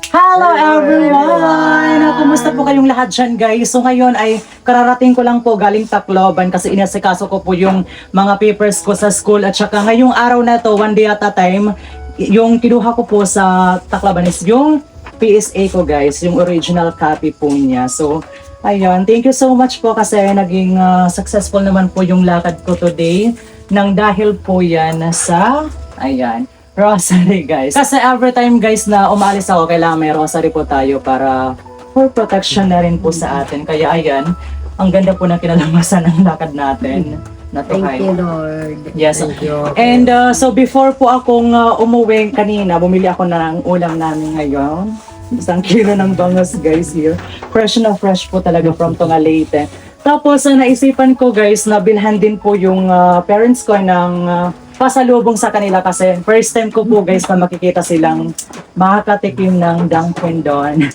Hello everyone! Kumusta po kayong lahat dyan guys? So ngayon ay kararating ko lang po galing Tacloban kasi inasikaso ko po yung mga papers ko sa school at saka ngayong araw na to, one day at a time, yung kinuha ko po sa Tacloban is yung PSA ko guys, yung original copy po niya. So ayun, thank you so much po kasi naging successful naman po yung lakad ko today nang dahil po yan sa, ayan, rosary guys. Kasi every time guys na umalis ako, kailangan may rosary po tayo para for protection na rin po sa atin. Kaya ayan, ang ganda po ng kinalamasan ng lakad natin. Thank you, Lord. Yes. Thank you. And so before po akong umuwi kanina, bumili ako ng ulam namin ngayon. Isang kilo ng bangus guys here. Fresh na fresh po talaga from Tongalite. Tapos naisipan ko guys na bilhan din po yung parents ko ng pasalubong sa kanila kasi first time ko po guys na makikita silang makakatikim ng Dunkin Donuts.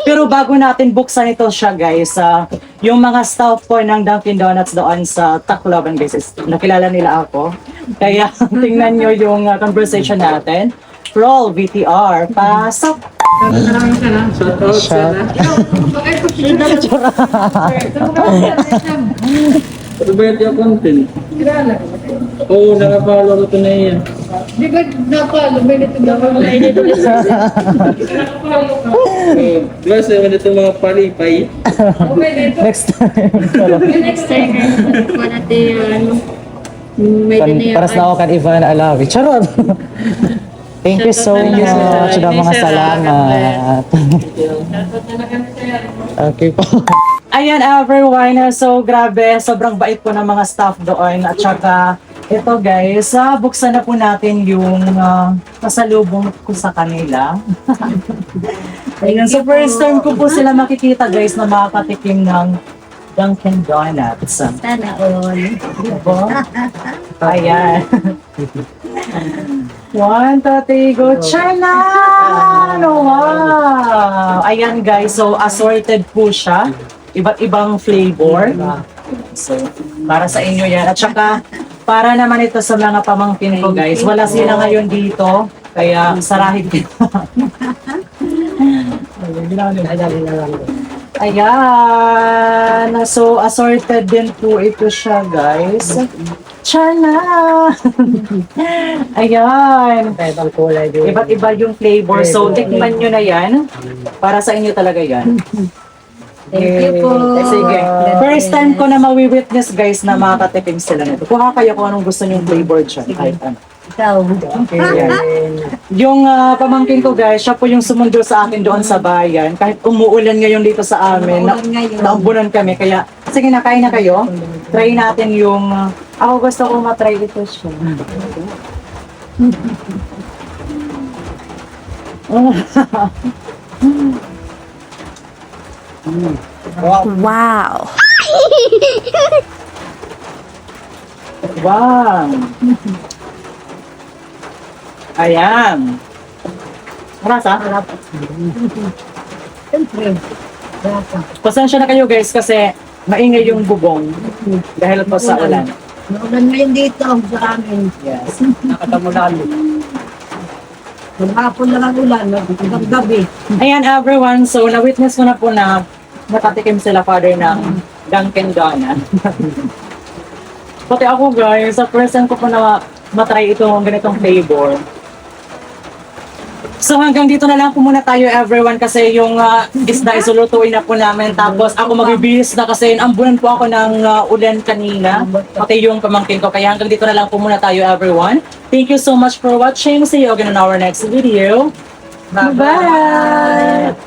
Pero bago natin buksan ito siya guys, yung mga staff po ng Dunkin Donuts doon sa Tacloban guys, nakilala nila ako. Kaya tingnan nyo yung conversation natin. Roll VTR, pasok! Ano ba yung content? Oo, nakapalo ko ito na yan. Di ba napalo? May nito na ako. Di ba sa mga itong mga palipay? Next time. Next time, po natin may dinaya. Para sa ako kan Ivan Alawi. Charot! Thank you so much. Mga salamat. Okay po. Ayan everyone, so grabe, sobrang bait po ng mga staff doon at saka ito guys, buksan na po natin yung pasalubong ko sa kanila. Ayan, so first time ko po sila makikita guys na makakatikim ng Dunkin Donuts. Sana all. Diba? Ayan. 1, 2, 3, go! China! Wow! Ayan guys, so assorted po siya. Iba't ibang flavor. So, para sa inyo yan. At saka, para naman ito sa mga pamangkin ko guys. Wala sila ngayon dito. Kaya, sarahin ko. Ayan. So, assorted din po ito siya guys. Chana! Ayan. Ibang kulay din. Iba't iba yung flavor. So, tikman nyo na yan. Para sa inyo talaga yan. Thank you po. Sige. First time ko na mawi-witness guys na makakatikim sila nito. Kuha kayo kung anong gusto nyong flavor dyan. Kahit ano. Ikaw. Yung pamangkin ko guys, siya po yung sumundo sa akin doon sa bayan. Kahit umuulan ngayon dito sa amin, naambunan kami. Kaya, sige na, kain na kayo. Try natin yung, ako gusto ko matry ito siya. Wow. Wow! Ayan. Marasa? Siyempre. Rasa. Pasensya na kayo guys kasi maingay yung bubong dahil po sa ulan. Naulan ngayon dito sa amin. Yes. Nakatamulalo. Maghapon lang ang ulan. Hanggang gabi. Ayan everyone, so na-witness ko na po na nakatikim sila father ng Dunkin Donuts. Pati ako guys, sa first time ko po na matry itong ganitong flavor. So hanggang dito na lang po muna tayo everyone kasi yung isda isulutuin na po namin. Tapos ako magbibihis na kasi ambunan po ako ng ulan kanina. Pati yung pamangkin ko. Kaya hanggang dito na lang po muna tayo everyone. Thank you so much for watching. See you again in our next video. Bye-bye!